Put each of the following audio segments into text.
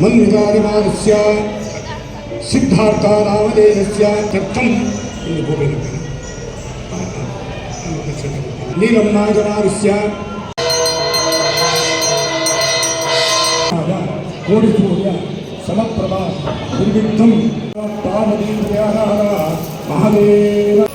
ಮನ್ವಿತಾದಿಮಾನಸ್ಯ ಸಿದ್ಧಾರ್ಥ ನಾಮಧೇಯಸ್ಯ ತರ್ಥಂ ಎಂದು ಗೋಪಿನ ನೀಲಂ ನಾಗಮಾನಸ್ಯ ಕೋಟಿ ಸೂರ್ಯ ಸಮಪ್ರಭ ನಿರ್ವಿಘ್ನಂ ಮಹಾದೇವ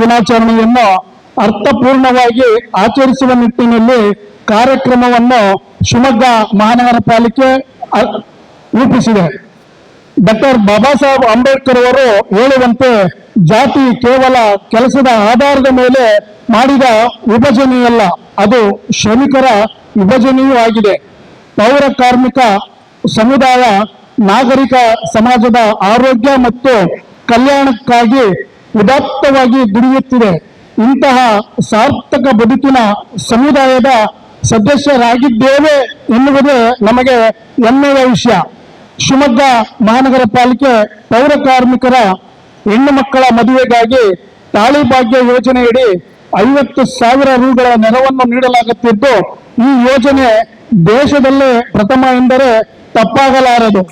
ದಿನಾಚರಣೆಯನ್ನು ಅರ್ಥಪೂರ್ಣವಾಗಿ ಆಚರಿಸುವ ನಿಟ್ಟಿನಲ್ಲಿ ಕಾರ್ಯಕ್ರಮವನ್ನು ಶಿವಮೊಗ್ಗ ಮಹಾನಗರ ಪಾಲಿಕೆ ರೂಪಿಸಿದೆ. ಡಾಕ್ಟರ್ ಬಾಬಾ ಸಾಹೇಬ್ ಅಂಬೇಡ್ಕರ್ ಅವರು ಹೇಳುವಂತೆ ಜಾತಿ ಕೇವಲ ಕೆಲಸದ ಆಧಾರದ ಮೇಲೆ ಮಾಡಿದ ವಿಭಜನೆಯಲ್ಲ, ಅದು ಶ್ರಮಿಕರ ವಿಭಜನೆಯೂ ಆಗಿದೆ. ಪೌರ ಕಾರ್ಮಿಕ ಸಮುದಾಯ ನಾಗರಿಕ ಸಮಾಜದ ಆರೋಗ್ಯ ಮತ್ತು ಕಲ್ಯಾಣಕ್ಕಾಗಿ ಉದಾತ್ತವಾಗಿ ದುಡಿಯುತ್ತಿದೆ. ಇಂತಹ ಸಾರ್ಥಕ ಬದುಕಿನ ಸಮುದಾಯದ ಸದಸ್ಯರಾಗಿದ್ದೇವೆ ಎನ್ನುವುದೇ ನಮಗೆ ಹೆಮ್ಮೆಯ ವಿಷಯ. ಶಿವಮೊಗ್ಗ ಮಹಾನಗರ ಪಾಲಿಕೆ ಪೌರ ಕಾರ್ಮಿಕರ ಹೆಣ್ಣು ಮಕ್ಕಳ ಮದುವೆಗಾಗಿ ತಾಳಿ ಭಾಗ್ಯ ಯೋಜನೆಯಡಿ 50,000 ರೂಗಳ ನೆರವನ್ನು ನೀಡಲಾಗುತ್ತಿದ್ದು, ಈ ಯೋಜನೆ ದೇಶದಲ್ಲೇ ಪ್ರಥಮ ಎಂದರೆ ತಪ್ಪಾಗಲಾರದು.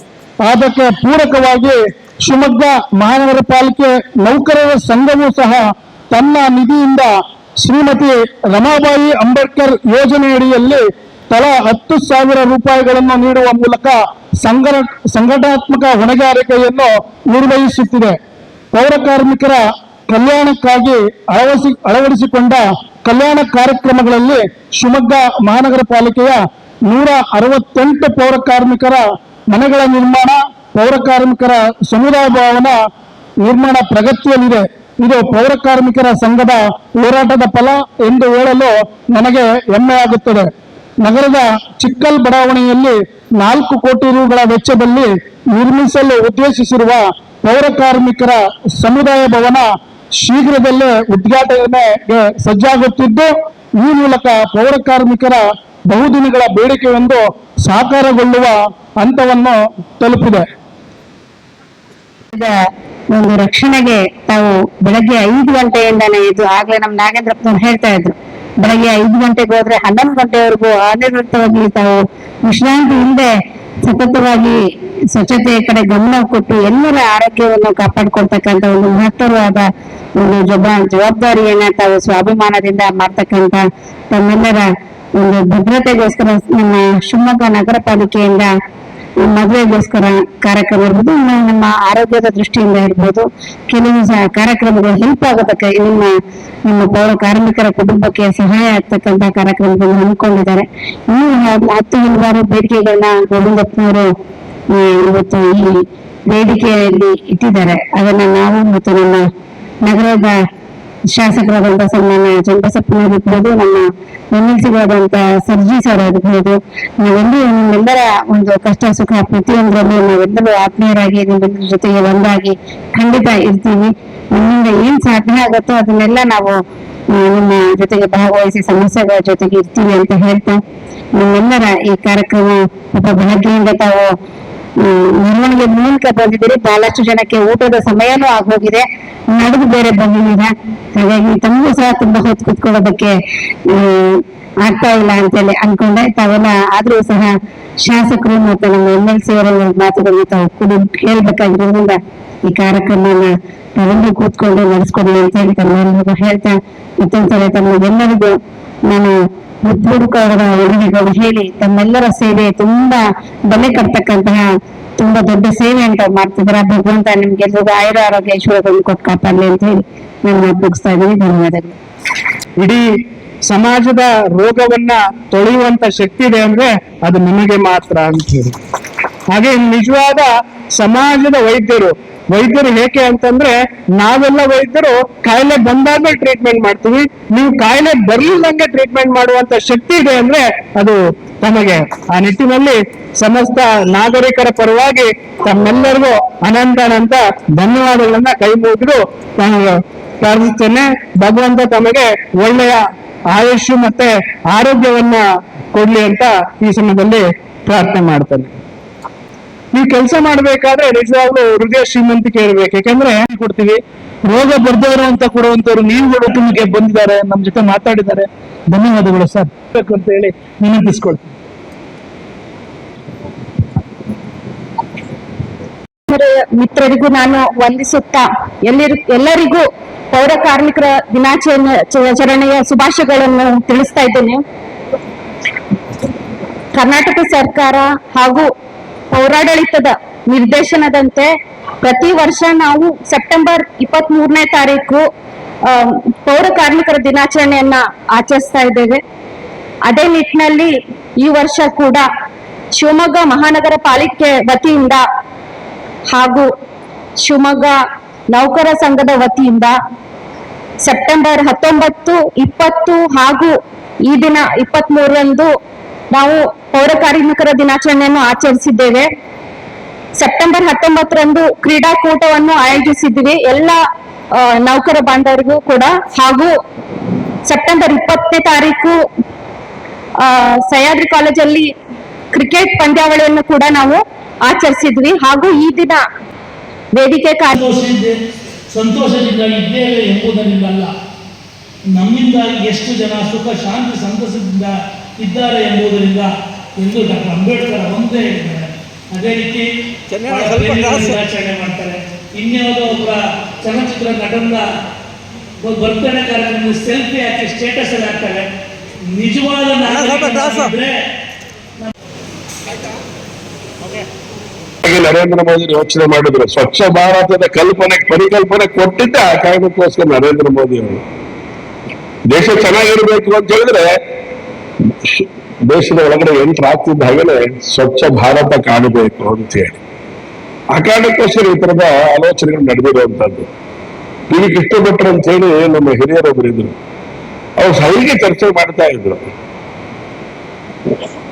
ಅದಕ್ಕೆ ಪೂರಕವಾಗಿ ಶಿವಮೊಗ್ಗ ಮಹಾನಗರ ಪಾಲಿಕೆ ನೌಕರರ ಸಂಘವೂ ಸಹ ತನ್ನ ನಿಧಿಯಿಂದ ಶ್ರೀಮತಿ ರಮಾಬಾಯಿ ಅಂಬೇಡ್ಕರ್ ಯೋಜನೆಯಡಿಯಲ್ಲಿ ತಲಾ 10,000 ರೂಪಾಯಿಗಳನ್ನು ನೀಡುವ ಮೂಲಕ ಸಂಘಟನಾತ್ಮಕ ಹೊಣೆಗಾರಿಕೆಯನ್ನು ನಿರ್ವಹಿಸುತ್ತಿದೆ. ಪೌರ ಕಾರ್ಮಿಕರ ಕಲ್ಯಾಣಕ್ಕಾಗಿ ಅಳವಡಿಸಿಕೊಂಡ ಕಲ್ಯಾಣ ಕಾರ್ಯಕ್ರಮಗಳಲ್ಲಿ ಶಿವಮೊಗ್ಗ ಮಹಾನಗರ ಪಾಲಿಕೆಯ 168 ಪೌರ ಕಾರ್ಮಿಕರ ಮನೆಗಳ ನಿರ್ಮಾಣ, ಪೌರ ಕಾರ್ಮಿಕರ ಸಮುದಾಯ ಭವನ ನಿರ್ಮಾಣ ಪ್ರಗತಿಯಲ್ಲಿದೆ. ಇದು ಪೌರ ಕಾರ್ಮಿಕರ ಸಂಘದ ಹೋರಾಟದ ಫಲ ಎಂದು ಹೇಳಲು ನನಗೆ ಹೆಮ್ಮೆಯಾಗುತ್ತದೆ. ನಗರದ ಚಿಕ್ಕಲ್ ಬಡಾವಣೆಯಲ್ಲಿ 4 ಕೋಟಿ ರೂಗಳ ವೆಚ್ಚದಲ್ಲಿ ನಿರ್ಮಿಸಲು ಉದ್ದೇಶಿಸಿರುವ ಪೌರ ಕಾರ್ಮಿಕರ ಸಮುದಾಯ ಭವನ ಶೀಘ್ರದಲ್ಲೇ ಉದ್ಘಾಟನೆಗೆ ಸಜ್ಜಾಗುತ್ತಿದ್ದು, ಈ ಮೂಲಕ ಪೌರ ಕಾರ್ಮಿಕರ ಬಹುದಿನಗಳ ಬೇಡಿಕೆಯೊಂದು ಸಾಕಾರಗೊಳ್ಳುವ ಹಂತವನ್ನು ತಲುಪಿದೆ. ಒಂದು ರಕ್ಷಣೆಗೆ ತಾವು ಬೆಳಗ್ಗೆ 5 ಗಂಟೆಯಿಂದಾನೇ ಇದು ಆಗ್ಲೇ ನಮ್ ನಾಗೇಂದ್ರಪ್ಪನವ್ರು ಹೇಳ್ತಾ ಇದ್ರು, ಬೆಳಗ್ಗೆ 5 ಗಂಟೆಗೆ ಹೋದ್ರೆ 11 ಗಂಟೆವರೆಗೂ ಅನಿರ್ದಿಷ್ಟವಾಗಿ ತಾವು ವಿಶ್ರಾಂತಿ ಇಲ್ಲದೆ ಸತತವಾಗಿ ಸ್ವಚ್ಛತೆಯ ಕಡೆ ಗಮನ ಕೊಟ್ಟು ಎಲ್ಲರ ಆರೋಗ್ಯವನ್ನು ಕಾಪಾಡ್ಕೊಳ್ತಕ್ಕಂಥ ಒಂದು ಮಹತ್ತರವಾದ ಒಂದು ಜವಾಬ್ದಾರಿಯನ್ನ ತಾವು ಸ್ವಾಭಿಮಾನದಿಂದ ಮಾಡ್ತಕ್ಕಂಥ ತಮ್ಮೆಲ್ಲರ ಒಂದು ಭದ್ರತೆಗೋಸ್ಕರ ನಮ್ಮ ಶಿವಮೊಗ್ಗ ನಗರ ಪಾಲಿಕೆಯಿಂದ ಮದುವೆಗೋಸ್ಕರ ಕಾರ್ಯಕ್ರಮ ಇರ್ಬೋದು, ಇನ್ನು ನಮ್ಮ ಆರೋಗ್ಯದ ದೃಷ್ಟಿಯಿಂದ ಇರ್ಬೋದು, ಕೆಲವು ಕಾರ್ಯಕ್ರಮಗಳು ಹೆಲ್ಪ್ ಆಗತಕ್ಕ ನಿಮ್ಮ ಪೌರ ಕಾರ್ಮಿಕರ ಕುಟುಂಬಕ್ಕೆ ಸಹಾಯ ಆಗ್ತಕ್ಕಂಥ ಕಾರ್ಯಕ್ರಮಗಳನ್ನು ಹಮ್ಮಿಕೊಂಡಿದ್ದಾರೆ. ಇನ್ನು 10 ಹಲವಾರು ಬೇಡಿಕೆಗಳನ್ನ ಗೋವಿಂದಪ್ಪನವರು ಇವತ್ತು ಈ ವೇದಿಕೆಯಲ್ಲಿ ಇಟ್ಟಿದ್ದಾರೆ. ಅದನ್ನ ನಾವು ಮತ್ತು ನಮ್ಮ ನಗರದ ಶಾಸಕರಾದಂತಹ ಸನ್ಮಾನ್ಯ ಚನ್ನಬಸಪ್ಪನವರು ಇರ್ಬೋದು, ನಮ್ಮ MLC-ಗಳಾದಂತ ಸರ್ಜೀಸ್ ಅವರಾಗಿರ್ಬೋದು, ನಾವೆಲ್ಲರೂ ನಿಮ್ಮೆಲ್ಲರ ಒಂದು ಕಷ್ಟ ಸುಖ ಪ್ರತಿಯೊಂದರಲ್ಲೂ ನಾವೆಲ್ಲರೂ ಆತ್ಮೀಯರಾಗಿ ನಿಮ್ಮೆಲ್ಲರ ಜೊತೆಗೆ ಒಂದಾಗಿ ಖಂಡಿತ ಇರ್ತೀವಿ. ನಮ್ಮಿಂದ ಏನ್ ಸಾಧನೆ ಆಗುತ್ತೋ ಅದನ್ನೆಲ್ಲ ನಾವು ನಿಮ್ಮ ಜೊತೆಗೆ ಭಾಗವಹಿಸಿ ಸಮಸ್ಯೆಗಳ ಜೊತೆಗೆ ಇರ್ತೀವಿ ಅಂತ ಹೇಳ್ತಾ, ನಿಮ್ಮೆಲ್ಲರ ಈ ಕಾರ್ಯಕ್ರಮ ಬೆಳಗ್ಗೆಯಿಂದ ತಾವು ಮೆರವಣಿಗೆ ಮೂಲಕ ಬಂದಿದ್ದೀರಿ. ಬಹಳಷ್ಟು ಜನಕ್ಕೆ ಊಟದ ಸಮಯನೂ ಆಗೋಗಿದೆ, ನಡೆದು ಬೇರೆ ಬಂದಿದ್ದೀರಾ. ಹಾಗಾಗಿ ತಮಗೂ ಸಹ ತುಂಬಾ ಹೊತ್ತು ಕುತ್ಕೊಳ್ಳೋದಕ್ಕೆ ಆಗ್ತಾ ಇಲ್ಲ ಅಂತೇಳಿ ಅನ್ಕೊಂಡೆ. ತಾವೆಲ್ಲ ಆದ್ರೂ ಸಹ ಶಾಸಕರು ಮತ್ತು ನಮ್ಮ MLC ಅವರ ಮಾತುಗಳನ್ನ ತಾವು ಕೇಳ್ಬೇಕಾಗಿರೋದ್ರಿಂದ ಈ ಕಾರ್ಯಕ್ರಮನ ತಾವೆಲ್ಲರೂ ಕೂತ್ಕೊಂಡು ನಡೆಸ್ಕೊಡ್ಲಿ ಅಂತ ಹೇಳಿ ತಮ್ಮೆಲ್ಲರಿಗೂ ಹೇಳ್ತಾ, ಮತ್ತೊಂದ್ಸಲ ತಮ್ಮೆಲ್ಲರಿಗೂ ನಾನು ಹೃತ್ಪೂರ್ವಕವಾದ ವಂದನೆಗಳು ಹೇಳಿ, ತಮ್ಮೆಲ್ಲರ ಸೇವೆ ತುಂಬಾ ಬೆಲೆ ಕಟ್ತಕ್ಕಂತಹ ತುಂಬಾ ದೊಡ್ಡ ಸೇವೆ ಅಂತ ಮಾಡ್ತಿದ್ರ. ಭಗವಂತ ನಿಮ್ಗೆಲ್ರಿಗೂ ಆಯುರ ಆರೋಗ್ಯ ಐಶ್ವರ್ಯಗಳನ್ನು ಕೊಟ್ಟು ಕಾಪಾಡಲಿ ಅಂತ ಹೇಳಿ ನಾನು ಮುಗಿಸ್ತಾ ಇದ್ದೀನಿ. ಧನ್ಯವಾದಗಳು. ಇಡೀ ಸಮಾಜದ ರೋಗವನ್ನ ತೊಳೆಯುವಂತ ಶಕ್ತಿ ಇದೆ ಅಂದ್ರೆ ಅದು ನಿಮಗೆ ಮಾತ್ರ ಅಂತ ಹೇಳಿ. ಹಾಗೆ ನಿಜವಾದ ಸಮಾಜದ ವೈದ್ಯರು ಹೇಗೆ ಅಂತಂದ್ರೆ, ನಾವೆಲ್ಲ ವೈದ್ಯರು ಕಾಯಿಲೆ ಬಂದಾದ್ಮೇಲೆ ಟ್ರೀಟ್ಮೆಂಟ್ ಮಾಡ್ತೀವಿ, ನೀವು ಕಾಯಿಲೆ ಬರ್ಲಿಲ್ಲಂಗೆ ಟ್ರೀಟ್ಮೆಂಟ್ ಮಾಡುವಂತ ಶಕ್ತಿ ಇದೆ ಅಂದ್ರೆ ಅದು ತಮಗೆ. ಆ ನಿಟ್ಟಿನಲ್ಲಿ ಸಮಸ್ತ ನಾಗರಿಕರ ಪರವಾಗಿ ತಮ್ಮೆಲ್ಲರಿಗೂ ಅನಂತ ಧನ್ಯವಾದಗಳನ್ನ ಕೈ ಮುಗಿದು ನಾನು ಪ್ರಾರ್ಥಿಸ್ತೇನೆ. ಭಗವಂತ ತಮಗೆ ಒಳ್ಳೆಯ ಆಯುಷ್ ಮತ್ತೆ ಆರೋಗ್ಯವನ್ನ ಕೊಡ್ಲಿ ಅಂತ ಈ ಸಮಯದಲ್ಲಿ ಪ್ರಾರ್ಥನೆ ಮಾಡ್ತೇನೆ. ನೀವು ಕೆಲಸ ಮಾಡ್ಬೇಕಾದ್ರೆ ನಿಜವಾಗ್ಲೂ ಹೃದಯ ಶ್ರೀಮಂತಿಕೆ ಇರ್ಬೇಕು. ಯಾಕಂದ್ರೆ ಕೊಡ್ತೀವಿ, ರೋಗ ಬರ್ದವರು ಅಂತ ಕೊಡುವಂತವ್ರು ನೀವುಗಳು ನಿಮಗೆ ಬಂದಿದ್ದಾರೆ, ನಮ್ಮ ಜೊತೆ ಮಾತಾಡಿದ್ದಾರೆ. ಧನ್ಯವಾದಗಳು ಸರ್ ಅಂತ ಹೇಳಿ ವಿನಂತಿಸ್ಕೊಳ್ತೀನಿ. ಮಿತ್ರರಿಗೂ ನಾನು ವಂದಿಸುತ್ತಾ ಎಲ್ಲರಿಗೂ ಪೌರ ಕಾರ್ಮಿಕರ ದಿನಾಚರಣೆಯ ಶುಭಾಶಯಗಳನ್ನು ತಿಳಿಸ್ತಾ ಇದ್ದೇನೆ. ಕರ್ನಾಟಕ ಸರ್ಕಾರ ಹಾಗೂ ಪೌರಾಡಳಿತದ ನಿರ್ದೇಶನದಂತೆ ಪ್ರತಿ ವರ್ಷ ನಾವು ಸೆಪ್ಟೆಂಬರ್ 23ನೇ ತಾರೀಕು ಪೌರ ಕಾರ್ಮಿಕರ ದಿನಾಚರಣೆಯನ್ನ ಆಚರಿಸ್ತಾ ಇದ್ದೇವೆ. ಅದೇ ನಿಟ್ಟಿನಲ್ಲಿ ಈ ವರ್ಷ ಕೂಡ ಶಿವಮೊಗ್ಗ ಮಹಾನಗರ ಪಾಲಿಕೆ ವತಿಯಿಂದ ಹಾಗೂ ಶಿವಮೊಗ್ಗ ನೌಕರ ಸಂಘದ ವತಿಯಿಂದ ಸೆಪ್ಟೆಂಬರ್ 19, 20 ಹಾಗೂ ಈ ದಿನ 23ರಂದು ನಾವು ಪೌರ ಕಾರ್ಮಿಕರ ದಿನಾಚರಣೆಯನ್ನು ಆಚರಿಸಿದ್ದೇವೆ. ಸೆಪ್ಟೆಂಬರ್ 19ರಂದು ಕ್ರೀಡಾಕೂಟವನ್ನು ಆಯೋಜಿಸಿದ್ವಿ. ಎಲ್ಲ ನೌಕರ ಬಾಂಧವರಿಗೂ ಕೂಡ ಹಾಗೂ ಸೆಪ್ಟೆಂಬರ್ 20ನೇ ತಾರೀಕು ಸಹ್ಯಾದ್ರಿ ಕಾಲೇಜಲ್ಲಿ ಕ್ರಿಕೆಟ್ ಪಂದ್ಯಾವಳಿಯನ್ನು ಕೂಡ ನಾವು ಆಚರಿಸಿದ್ವಿ. ಹಾಗೂ ಈ ದಿನ ವೇದಿಕೆ ಸಂತೋಷದಿಂದ ಇದ್ದೇವೆ ಎಂಬುದರಿಂದಲ್ಲ, ನಮ್ಮಿಂದ ಎಷ್ಟು ಜನ ಸುಖ ಶಾಂತಿ ಸಂತಸದಿಂದ ಇದ್ದಾರೆ ಎಂಬುದರಿಂದ ಎಂದು ಡಾಕ್ಟರ್ ಅಂಬೇಡ್ಕರ್ ಒಂದೇ ಹೇಳಿದ್ದಾರೆ. ಅದೇ ರೀತಿ ಆಚರಣೆ ಮಾಡ್ತಾರೆ. ಇನ್ಯಾವುದೋ ಒಬ್ಬರ ಚಲನಚಿತ್ರ ನಟನ ಬರ್ತಡೇ ಕಾರ್ಯಕ್ರಮ ಸೆಲ್ಫಿ ಹಾಕಿ ಸ್ಟೇಟಸ್ ಅಲ್ಲಿ ಹಾಕ್ತಾರೆ. ನಿಜವಾದ ನರೇಂದ್ರ ಮೋದಿ ಯೋಚನೆ ಮಾಡಿದ್ರು. ಸ್ವಚ್ಛ ಭಾರತದ ಪರಿಕಲ್ಪನೆ ಕೊಟ್ಟಿದ್ದೆ ಆ ಕಾರಣಕ್ಕೋಸ್ಕರ ನರೇಂದ್ರ ಮೋದಿ ಅವರು. ದೇಶ ಚೆನ್ನಾಗಿರ್ಬೇಕು ಅಂತ ಹೇಳಿದ್ರೆ ದೇಶದ ಒಳಗಡೆ ಎಂಟ್ರ್ ಆಗ್ತಿದ್ದ ಹಾಗೇನೆ ಸ್ವಚ್ಛ ಭಾರತ ಕಾಣಬೇಕು ಅಂತ ಹೇಳಿ ಆ ಕಾರಣಕ್ಕೋಸ್ಕರ ಈ ತರದ ಆಲೋಚನೆಗಳು ನಡೆದಿರುವಂತದ್ದು. ಪಿ ವಿ ಕೃಷ್ಣ ಭಟ್ರು ಅಂತ ಹೇಳಿ ನಮ್ಮ ಹಿರಿಯರೊಬ್ಬರು ಇದ್ರು. ಅವ್ರು ಅವರಿಗೆ ಚರ್ಚೆ ಮಾಡ್ತಾ ಇದ್ರು.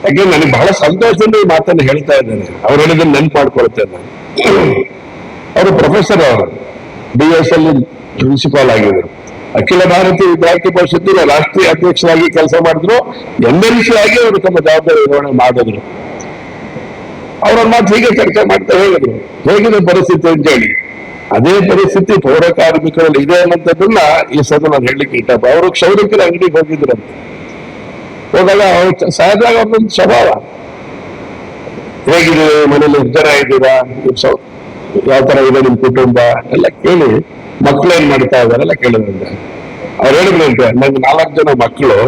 ಯಾಕೆ ನನಗೆ ಬಹಳ ಸಂತೋಷದಿಂದ ಈ ಮಾತನ್ನು ಹೇಳ್ತಾ ಇದ್ದೇನೆ. ಅವ್ರು ಹೇಳಿದ್ದನ್ನು ನೆನ್ಪು ಮಾಡ್ಕೊಳ್ತೇನೆ ನಾನು. ಅವರು ಪ್ರೊಫೆಸರ್, ಅವರು BS ಅಲ್ಲಿ ಪ್ರಿನ್ಸಿಪಾಲ್ ಆಗಿದ್ರು. ಅಖಿಲ ಭಾರತೀಯ ವಿದ್ಯಾರ್ಥಿ ಪರಿಷತ್ತಿನ ರಾಷ್ಟ್ರೀಯ ಅಧ್ಯಕ್ಷರಾಗಿ ಕೆಲಸ ಮಾಡಿದ್ರು. MLC ಆಗಿ ಅವರು ತಮ್ಮ ಜವಾಬ್ದಾರಿ ನಿರ್ವಹಣೆ ಮಾಡಿದ್ರು. ಅವರ ಮಾತು ಹೀಗೆ ಚರ್ಚೆ ಮಾಡ್ತಾ ಹೇಳಿದ್ರು, ಹೇಗಿದೆ ಪರಿಸ್ಥಿತಿ ಅಂತ ಹೇಳಿ. ಅದೇ ಪರಿಸ್ಥಿತಿ ಪೌರ ಕಾರ್ಮಿಕರಲ್ಲಿ ಇದೆ ಅನ್ನೋದನ್ನ ಈ ಸದ ನಾನು ಹೇಳಲಿಕ್ಕೆ ಇಟ್ಟಪ್ಪ. ಅವರು ಕ್ಷೌರಿಕರ ಅಂಗಡಿಗೆ ಹೋಗಿದ್ರಂತೆ. ಹೋದಾಗ ಅವ್ರು ಸಹಜವಾಗಿ ಅವ್ರದೊಂದು ಸ್ವಭಾವ, ಹೇಗಿದೆ ಮನೇಲಿ ಎಷ್ಟು ಜನ ಇದ್ದೀರಾ, ಯಾವ ತರ ಇದೆ ನಿಮ್ ಕುಟುಂಬ ಎಲ್ಲ ಕೇಳಿ, ಮಕ್ಳೇನ್ ಮಾಡ್ತಾ ಇದಾರೆ ಎಲ್ಲ ಕೇಳಿದ್ರಂತೆ. ಅವ್ರು ಹೇಳಿದ್ರಂತೆ, ನಂಗೆ 4 ಜನ ಮಕ್ಕಳು,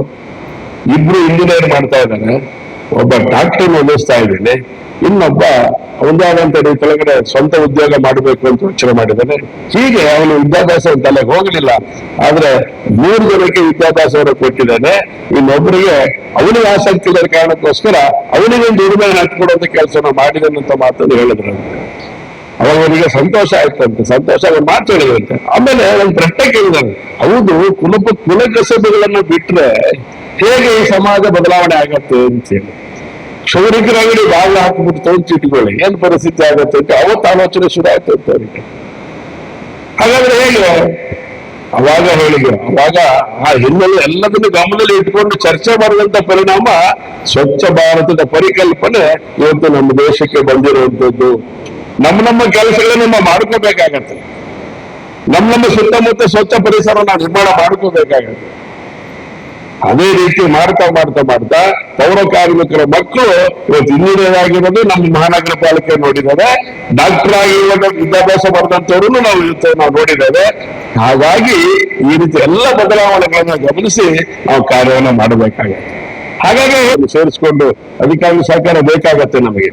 2 ಇಂಜಿನಿಯರ್ ಮಾಡ್ತಾ ಇದ್ದಾನೆ, ಒಬ್ಬ ಡಾಕ್ಟರ್ ಓದಿಸ್ತಾ ಇದ್ದೀನಿ, ಇನ್ನೊಬ್ಬ ಒಂದಾದಂತ ಕೆಳಗಡೆ ಸ್ವಂತ ಉದ್ಯೋಗ ಮಾಡಬೇಕು ಅಂತ ಯೋಚನೆ ಮಾಡಿದ್ದಾನೆ. ಹೀಗೆ ಅವನು ವಿದ್ಯಾಭ್ಯಾಸ ತಲೆಗೆ ಹೋಗಲಿಲ್ಲ. ಆದ್ರೆ 3 ಜನಕ್ಕೆ ವಿದ್ಯಾಭ್ಯಾಸವನ್ನು ಕೊಟ್ಟಿದ್ದಾನೆ. ಇನ್ನೊಬ್ಬರಿಗೆ ಅವನಿಗೆ ಆಸಕ್ತಿ ಇರೋ ಕಾರಣಕ್ಕೋಸ್ಕರ ಅವನಿಗೊಂದು ದುಡಿಮೆ ಹಾಕಿಕೊಡುವಂತ ಕೆಲಸನ ಮಾಡಿದ್ದಾನೆ ಅಂತ ಮಾತನ್ನು ಹೇಳಿದ್ರಂತೆ. ಅವಾಗ ಅವನಿಗೆ ಸಂತೋಷ ಆಯ್ತಂತೆ. ಸಂತೋಷ ಅವ್ರು ಮಾತು ಹೇಳಿದ್ರಂತೆ. ಆಮೇಲೆ ಒಂದು ಪ್ರಶ್ನೆ ಕೇಳಿದಾನೆ, ಹೌದು ಕುಲಕಸಬುಗಳನ್ನು ಬಿಟ್ರೆ ಹೇಗೆ ಈ ಸಮಾಜ ಬದಲಾವಣೆ ಆಗತ್ತೆ ಅಂತ ಹೇಳಿ. ಕ್ಷೌರಿಕರ ಅಂಗಡಿ ಬಾಗಿಲು ಹಾಕಿಬಿಟ್ಟು ತೋರಿಸಿಟ್ಕೊಳ್ಳಿ, ಏನ್ ಪರಿಸ್ಥಿತಿ ಆಗುತ್ತೆ ಅಂತ ಅವತ್ತು ಆಲೋಚನೆ ಶುರು ಆಯ್ತು ಅಂತ ಅವರಿಗೆ. ಹಾಗಾದ್ರೆ ಹೇಗೆ ಅವಾಗ ಹೇಳಿದ್ರು. ಅವಾಗ ಆ ಹಿನ್ನೆಲೆ ಎಲ್ಲದನ್ನು ಗಮನದಲ್ಲಿ ಇಟ್ಕೊಂಡು ಚರ್ಚೆ ಮಾಡುವಂತ ಪರಿಣಾಮ ಸ್ವಚ್ಛ ಭಾರತದ ಪರಿಕಲ್ಪನೆ ಇವತ್ತು ನಮ್ಮ ದೇಶಕ್ಕೆ ಬಂದಿರುವಂತದ್ದು. ನಮ್ಮ ಕೆಲಸಗಳನ್ನ ನಾವು ಮಾಡ್ಕೋಬೇಕಾಗತ್ತೆ. ನಮ್ಮ ಸುತ್ತಮುತ್ತ ಸ್ವಚ್ಛ ಪರಿಸರ ನಾವು ನಿರ್ಮಾಣ ಮಾಡ್ಕೋಬೇಕಾಗತ್ತೆ. ಅದೇ ರೀತಿ ಮಾಡ್ತಾ ಪೌರ ಕಾರ್ಮಿಕರ ಮಕ್ಕಳು ಇವತ್ತು ಇಂಜಿನಿಯರ್ ಆಗಿರೋದು ನಮ್ಮ ಮಹಾನಗರ ಪಾಲಿಕೆ ನೋಡಿದ್ದಾರೆ. ಡಾಕ್ಟರ್ ಆಗಿರುವ ವಿದ್ಯಾಭ್ಯಾಸ ಮಾಡಿದಂಥವ್ರು ನಾವು ನೋಡಿದ್ದೇವೆ. ಹಾಗಾಗಿ ಈ ರೀತಿ ಎಲ್ಲ ಬದಲಾವಣೆಗಳನ್ನ ಗಮನಿಸಿ ನಾವು ಕಾರ್ಯವನ್ನು ಮಾಡಬೇಕಾಗತ್ತೆ. ಹಾಗಾಗಿ ಸೇರಿಸ್ಕೊಂಡು ಅಧಿಕಾರಿ ಸಹಕಾರ ಬೇಕಾಗತ್ತೆ ನಮಗೆ.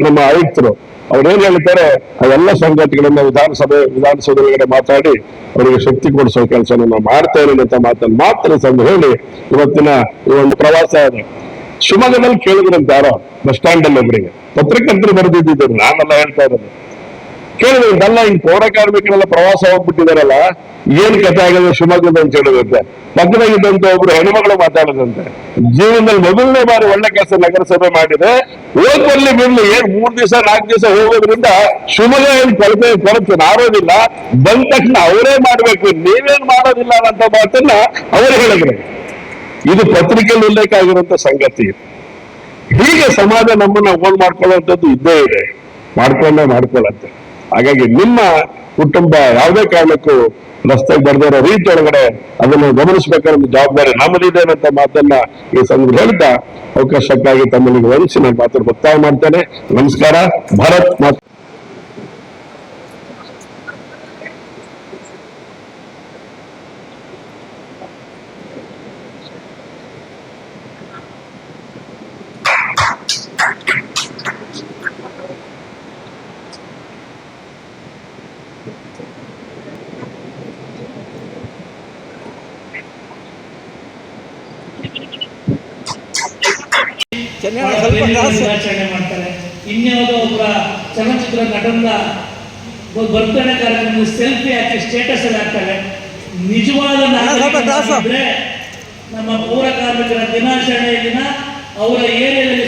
ನಮ್ಮ ಆಯುಕ್ತರು ಅವ್ರೇನ್ ಹೇಳ್ತಾರೆ ಅವೆಲ್ಲ ಸಂಗತಿಗಳನ್ನ ವಿಧಾನಸೌಧದೊಳಗಡೆ ಮಾತಾಡಿ ಅವರಿಗೆ ಶಕ್ತಿ ಕೊಡಿಸೋ ಕೆಲಸವನ್ನು ನಾವು ಮಾಡ್ತೇವೆ ಅಂತ ಮಾತನ್ನು ಮಾತ್ರ ತಂದು ಹೇಳಿ ಇವತ್ತಿನ ಈ ಒಂದು ಪ್ರವಾಸ ಇದೆ. ಶಿವಮೊಗ್ಗದಲ್ಲಿ ಕೇಳಿದ್ರಂತ ಯಾರೋ ಬಸ್ ಸ್ಟ್ಯಾಂಡ್ ಅಲ್ಲಿ ಒಬ್ಬರಿಗೆ ಪತ್ರಕರ್ತರು ಬರೆದಿದ್ದರು, ನಾನೆಲ್ಲ ಹೇಳ್ತಾ ಇರೋದು ಕೇಳಿದ್ರಂತಲ್ಲ, ಹಿಂಗ್ ಪೌರ ಕಾರ್ಮಿಕರೆಲ್ಲ ಪ್ರವಾಸ ಹೋಗ್ಬಿಟ್ಟಿದಾರಲ್ಲ, ಏನ್ ಕಥೆ ಆಗಿದೆ ಶಿವಮೊಗ್ಗದ ಅಂತ ಹೇಳಿದಂತೆ. ಪಕ್ಕದಾಗಿದ್ದಂತ ಒಬ್ರು ಹೆಣ್ಮಗಳು ಮಾತಾಡಿದಂತೆ, ಜೀವನದಲ್ಲಿ ಮೊದಲನೇ ಬಾರಿ ಒಳ್ಳೆ ಕೆಲಸ ನಗರಸಭೆ ಮಾಡಿದೆ, ಹೋಗ್ಬರ್ಲಿ ಬಿಡ್ಲಿ, 3 ದಿವಸ 4 ದಿವಸ ಹೋಗೋದ್ರಿಂದ ಶಿವಮೊಗ್ಗ ಏನ್ ಕೊರತೆ ನಾರೋದಿಲ್ಲ, ಬಂದ ತಕ್ಷಣ ಅವರೇ ಮಾಡ್ಬೇಕು, ನೀವೇನ್ ಮಾಡೋದಿಲ್ಲ ಅನ್ನೋ ಮಾತನ್ನ ಅವರು ಹೇಳಿದ್ರು. ಇದು ಪತ್ರಿಕೆಯಲ್ಲಿ ಉಲ್ಲೇಖ ಆಗಿರುವಂತ ಸಂಗತಿ. ಹೀಗೆ ಸಮಾಜ ನಮ್ಮನ್ನ ಓನ್ ಮಾಡ್ಕೊಳ್ಳುವಂಥದ್ದು ಇದ್ದೇ ಇದೆ, ಮಾಡ್ಕೊಳ್ಳಂತೆ. ಹಾಗಾಗಿ ನಿಮ್ಮ ಕುಟುಂಬ ಯಾವುದೇ ಕಾರಣಕ್ಕೂ ರಸ್ತೆಗೆ ಬರ್ದಿರೋ ರೀತಿ ಒಳಗಡೆ ಅದನ್ನು ಗಮನಿಸಬೇಕಾದ ಜವಾಬ್ದಾರಿ ನಮ್ಮದಿದೆ ಅನ್ನೋ ಮಾತನ್ನ ಈ ಸಂದರ್ಭ ಹೇಳ್ತಾ ಅವಕಾಶಕ್ಕಾಗಿ ತಮ್ಮನಿಗೆ ವಂದಿಸಿ ನಾನು ಮಾತ್ರ ಒತ್ತಾಯ ಮಾಡ್ತೇನೆ. ನಮಸ್ಕಾರ. ಭಾರತ್ ಮಾತು. ಆಚರಣೆ ಮಾಡ್ತಾರೆ. ಇನ್ಯಾವುದೋ ಒಬ್ಬರ ಚಲನಚಿತ್ರ ನಟನ ಬರ್ತಡೇ ಕಾರ್ಯಕ್ರಮ ಸೆಲ್ಫಿ ಹಾಕಿ ಸ್ಟೇಟಸ್ ಅಲ್ಲಿ ಹಾಕ್ತಾರೆ. ನಿಜವಾದ ನಮ್ಮ ಪೌರ ಕಾರ್ಮಿಕರ ದಿನಾಚರಣೆಯ ದಿನ ಅವರ ಏರಿಯಾದಲ್ಲಿ